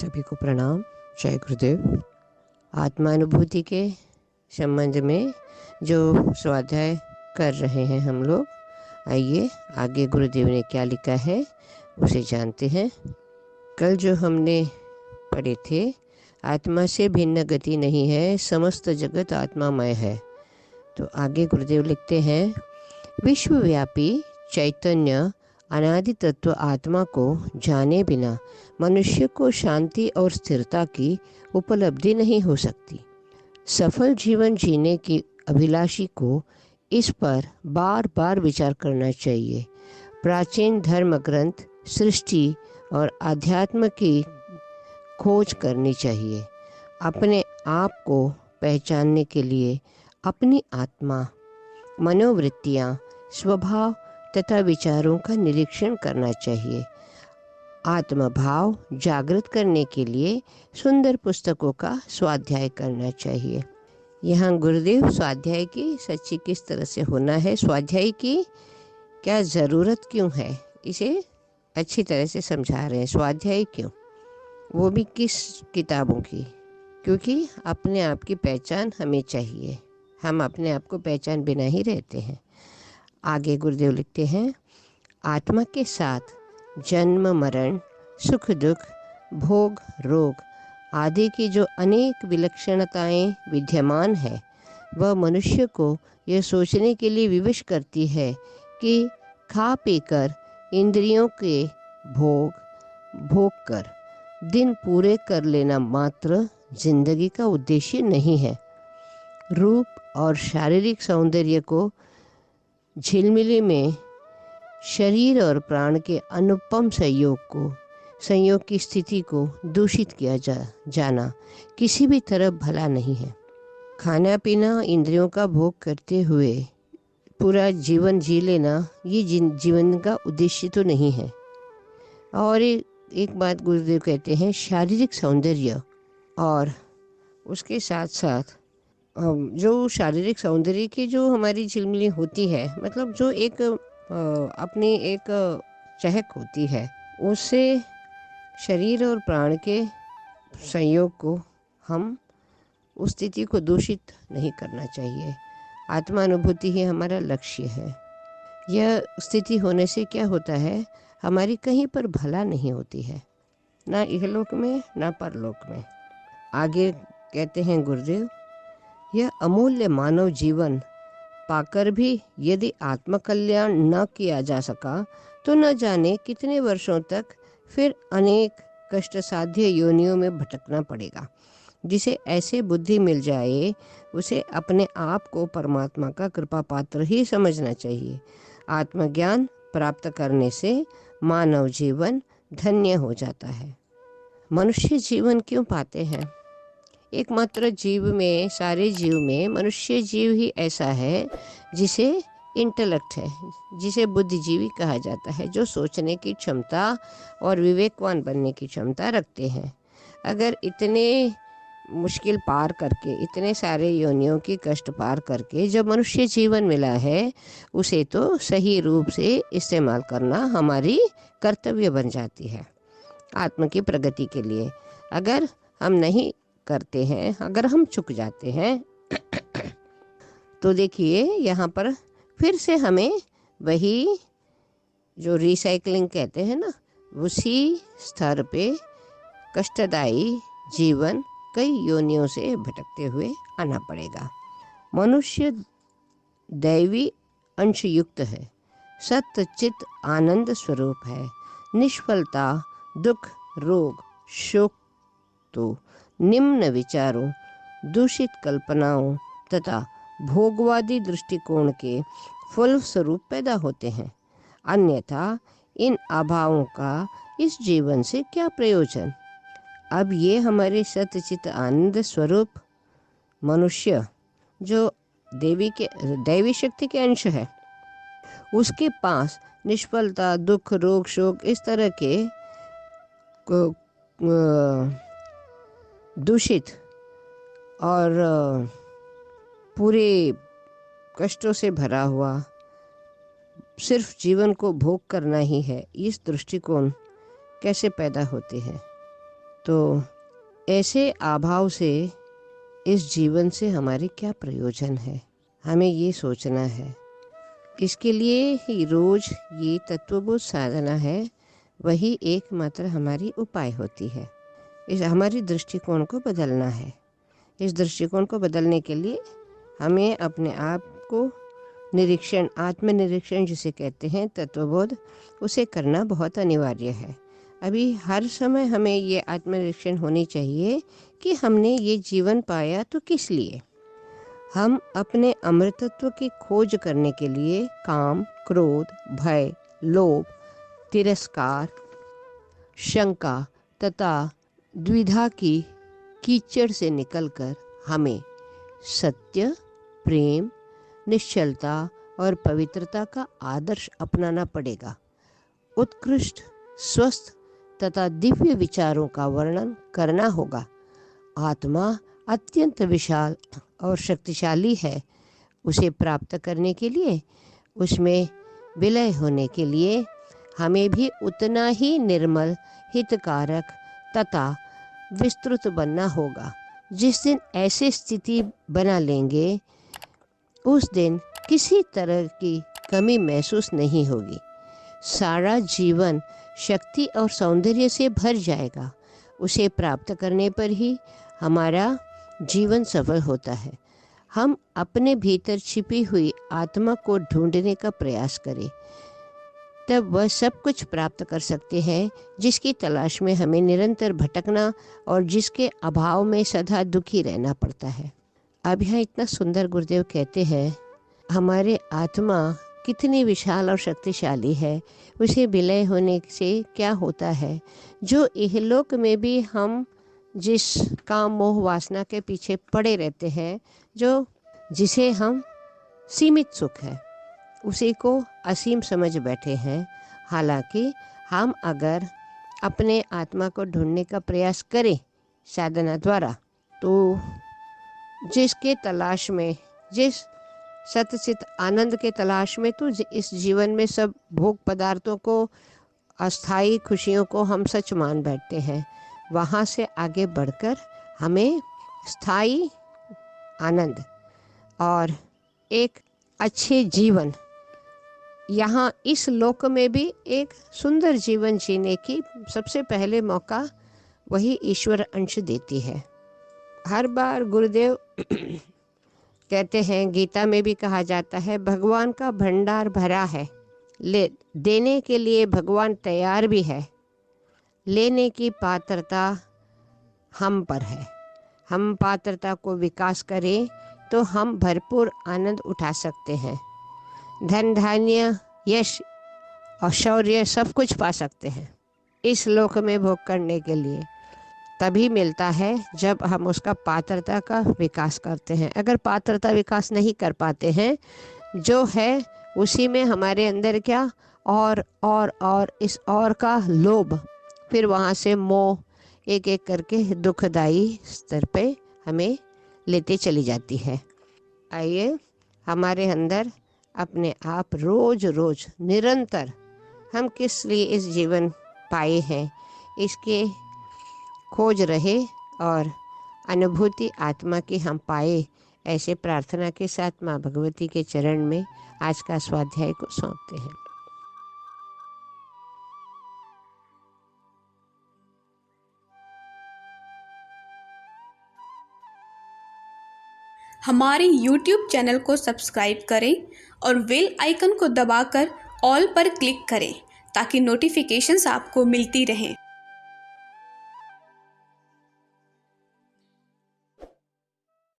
सभी को प्रणाम। जय गुरुदेव। आत्मानुभूति के संबंध में जो स्वाध्याय कर रहे हैं हम लोग, आइए आगे गुरुदेव ने क्या लिखा है उसे जानते हैं। कल जो हमने पढ़े थे, आत्मा से भिन्न गति नहीं है, समस्त जगत आत्मामय है। तो आगे गुरुदेव लिखते हैं, विश्वव्यापी चैतन्य अनादि तत्व आत्मा को जाने बिना मनुष्य को शांति और स्थिरता की उपलब्धि नहीं हो सकती। सफल जीवन जीने की अभिलाषी को इस पर बार बार विचार करना चाहिए। प्राचीन धर्म ग्रंथ, सृष्टि और आध्यात्म की खोज करनी चाहिए। अपने आप को पहचानने के लिए अपनी आत्मा, मनोवृत्तियाँ, स्वभाव तथा विचारों का निरीक्षण करना चाहिए। आत्मभाव जागृत करने के लिए सुंदर पुस्तकों का स्वाध्याय करना चाहिए। यहाँ गुरुदेव स्वाध्याय की सच्ची किस तरह से होना है, स्वाध्याय की क्या ज़रूरत क्यों है, इसे अच्छी तरह से समझा रहे हैं। स्वाध्याय क्यों, वो भी किस किताबों की? क्योंकि अपने आप की पहचान हमें चाहिए। हम अपने आप को पहचान बिना ही रहते हैं। आगे गुरुदेव लिखते हैं, आत्मा के साथ जन्म मरण, सुख दुख, भोग रोग आदि की जो अनेक विलक्षणताएं विद्यमान है, वह मनुष्य को यह सोचने के लिए विवश करती है कि खा पीकर इंद्रियों के भोग कर दिन पूरे कर लेना मात्र जिंदगी का उद्देश्य नहीं है। रूप और शारीरिक सौंदर्य को झिलमिली में शरीर और प्राण के अनुपम संयोग की स्थिति को दूषित किया जाना किसी भी तरफ भला नहीं है। खाना पीना, इंद्रियों का भोग करते हुए पूरा जीवन जी लेना, ये जीवन का उद्देश्य तो नहीं है। और एक बात गुरुदेव कहते हैं, शारीरिक सौंदर्य और उसके साथ साथ जो शारीरिक सौंदर्य की जो हमारी झिलमिली होती है, मतलब जो एक अपनी एक चहक होती है, उससे शरीर और प्राण के संयोग को, हम उस स्थिति को दूषित नहीं करना चाहिए। आत्मानुभूति ही हमारा लक्ष्य है। यह स्थिति होने से क्या होता है, हमारी कहीं पर भला नहीं होती है, ना इहलोक में ना परलोक में। आगे कहते हैं गुरुदेव, यह अमूल्य मानव जीवन पाकर भी यदि आत्मकल्याण न किया जा सका तो न जाने कितने वर्षों तक फिर अनेक कष्ट साध्य योनियों में भटकना पड़ेगा। जिसे ऐसे बुद्धि मिल जाए, उसे अपने आप को परमात्मा का कृपा पात्र ही समझना चाहिए। आत्मज्ञान प्राप्त करने से मानव जीवन धन्य हो जाता है। मनुष्य जीवन क्यों पाते हैं? एकमात्र जीव में, सारे जीव में मनुष्य जीव ही ऐसा है जिसे इंटेलेक्ट है, जिसे बुद्धिजीवी कहा जाता है, जो सोचने की क्षमता और विवेकवान बनने की क्षमता रखते हैं। अगर इतने मुश्किल पार करके, इतने सारे योनियों की कष्ट पार करके जब मनुष्य जीवन मिला है, उसे तो सही रूप से इस्तेमाल करना हमारी कर्तव्य बन जाती है आत्मा की प्रगति के लिए। अगर हम नहीं करते हैं, अगर हम चूक जाते हैं, तो देखिए यहाँ पर फिर से हमें वही जो रिसाइकलिंग कहते हैं ना, उसी स्तर पे कष्टदायी जीवन कई योनियों से भटकते हुए आना पड़ेगा। मनुष्य दैवी अंश युक्त है, सत्य चित आनंद स्वरूप है। निष्फलता, दुख, रोग, शोक तो निम्न विचारों, दूषित कल्पनाओं तथा भोगवादी दृष्टिकोण के फलस्वरूप पैदा होते हैं। अन्यथा इन अभावों का इस जीवन से क्या प्रयोजन? अब ये हमारे सत्यचित आनंद स्वरूप मनुष्य, जो दैवी शक्ति के अंश है, उसके पास निष्फलता, दुख, रोग, शोक इस तरह के दूषित और पूरे कष्टों से भरा हुआ सिर्फ जीवन को भोग करना ही है, इस दृष्टिकोण कैसे पैदा होते हैं? तो ऐसे अभाव से इस जीवन से हमारे क्या प्रयोजन है, हमें ये सोचना है। इसके लिए ही रोज ये तत्वबोध साधना है, वही एकमात्र हमारी उपाय होती है। इस हमारी दृष्टिकोण को बदलना है। इस दृष्टिकोण को बदलने के लिए हमें अपने आप को निरीक्षण, आत्मनिरीक्षण जिसे कहते हैं, तत्वबोध, उसे करना बहुत अनिवार्य है। अभी हर समय हमें ये आत्मनिरीक्षण होनी चाहिए कि हमने ये जीवन पाया तो किस लिए। हम अपने अमृतत्व की खोज करने के लिए काम, क्रोध, भय, लोभ, तिरस्कार, शंका तथा द्विधा की कीचड़ से निकलकर हमें सत्य, प्रेम, निश्चलता और पवित्रता का आदर्श अपनाना पड़ेगा। उत्कृष्ट, स्वस्थ तथा दिव्य विचारों का वर्णन करना होगा। आत्मा अत्यंत विशाल और शक्तिशाली है। उसे प्राप्त करने के लिए, उसमें विलय होने के लिए हमें भी उतना ही निर्मल, हितकारक तथा विस्तृत बनना होगा। जिस दिन ऐसी स्थिति बना लेंगे, उस दिन किसी तरह की कमी महसूस नहीं होगी। सारा जीवन शक्ति और सौंदर्य से भर जाएगा। उसे प्राप्त करने पर ही हमारा जीवन सफल होता है। हम अपने भीतर छिपी हुई आत्मा को ढूंढने का प्रयास करें, तब वह सब कुछ प्राप्त कर सकते हैं जिसकी तलाश में हमें निरंतर भटकना और जिसके अभाव में सदा दुखी रहना पड़ता है। अब यहाँ इतना सुंदर गुरुदेव कहते हैं, हमारे आत्मा कितनी विशाल और शक्तिशाली है। उसे विलय होने से क्या होता है, जो इहलोक में भी हम जिस काम, मोह, वासना के पीछे पड़े रहते हैं, जिसे हम सीमित सुख है, उसी को असीम समझ बैठे हैं। हालांकि हम अगर अपने आत्मा को ढूंढने का प्रयास करें साधना द्वारा, तो जिसके तलाश में, जिस सतचित आनंद के तलाश में, तो इस जीवन में सब भोग पदार्थों को, अस्थाई खुशियों को हम सच मान बैठते हैं, वहाँ से आगे बढ़कर हमें स्थायी आनंद और एक अच्छे जीवन, यहाँ इस लोक में भी एक सुंदर जीवन जीने की सबसे पहले मौका वही ईश्वर अंश देती है। हर बार गुरुदेव कहते हैं, गीता में भी कहा जाता है, भगवान का भंडार भरा है, देने के लिए भगवान तैयार भी है, लेने की पात्रता हम पर है। हम पात्रता को विकास करें तो हम भरपूर आनंद उठा सकते हैं। धन, धान्य, यश और शौर्य सब कुछ पा सकते हैं इस लोक में भोग करने के लिए। तभी मिलता है जब हम उसका पात्रता का विकास करते हैं। अगर पात्रता विकास नहीं कर पाते हैं, जो है उसी में हमारे अंदर क्या और इस और का लोभ, फिर वहाँ से मोह एक एक करके दुखदाई स्तर पे हमें लेते चली जाती है। आइए हमारे अंदर अपने आप रोज रोज निरंतर हम किस लिए इस जीवन पाए हैं, इसके खोज रहे और अनुभूति आत्मा की हम पाए, ऐसे प्रार्थना के साथ माँ भगवती के चरण में आज का स्वाध्याय को सौंपते हैं। हमारे YouTube चैनल को सब्सक्राइब करें और बेल आइकन को दबाकर ऑल पर क्लिक करें ताकि नोटिफिकेशंस आपको मिलती रहें।